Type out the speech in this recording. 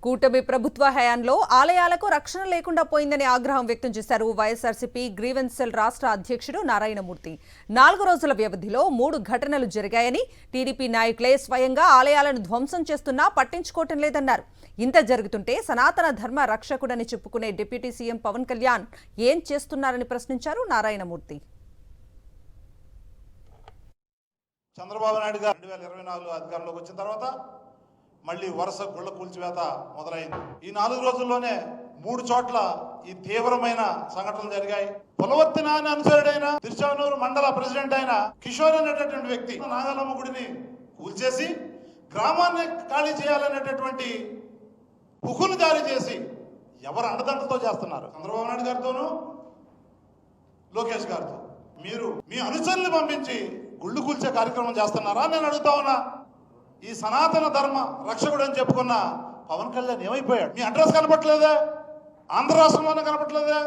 కూటమి ప్రభుత్వ హయాంలో ఆలయాలకు రక్షణ లేకుండా పోయిందని ఆగ్రహం వ్యక్తం చేశారు వైఎస్ఆర్సీపీ గ్రీవెన్స్ సెల్ రాష్ట్ర అధ్యక్షుడు నారాయణమూర్తి. 4 రోజుల వ్యవధిలో 3 ఘటనలు జరిగాయని, టీడీపీ నాయకులే స్వయంగా ఆలయాలను ధ్వంసం చేస్తున్నా పట్టించుకోవటం లేదన్నారు. ఇంత జరుగుతుంటే సనాతన ధర్మ రక్షకుడని చెప్పుకునే డిప్యూటీ సీఎం పవన్ కళ్యాణ్ ఏం చేస్తున్నారని ప్రశ్నించారు నారాయణమూర్తి. చంద్రబాబు నాయుడు గారు 2024 అధికారంలోకి వచ్చిన తర్వాత మళ్ళీ వరుస గుళ్ళ కూల్చివేత మొదలైంది. ఈ 4 రోజుల్లోనే 3 చోట్ల ఈ తీవ్రమైన సంఘటనలు జరిగాయి. పులవర్తి నాని అనుచరుడైన తిరుచానూరు మండల ప్రెసిడెంట్ అయిన కిషోర్ అనేటటువంటి వ్యక్తి నాగలమ్మ గుడిని కూల్చేసి గ్రామాన్ని ఖాళీ చేయాలనేటటువంటి హుకును జారీ చేసి ఎవరు అండదండతో చేస్తున్నారు? చంద్రబాబు నాయుడు గారితోనూ లోకేష్ గారితో. మీరు మీ అనుచరుల్ని పంపించి గుళ్ళు కూల్చే కార్యక్రమం చేస్తున్నారా? నేను అడుగుతా ఉన్నా. ఈ సనాతన ధర్మ రక్షకుడు అని చెప్పుకున్న పవన్ కళ్యాణ్ ఏమైపోయాడు? మీ అడ్రస్ కనపట్లేదే? ఆంధ్ర రాష్ట్రంలోనే కనపట్లేదే?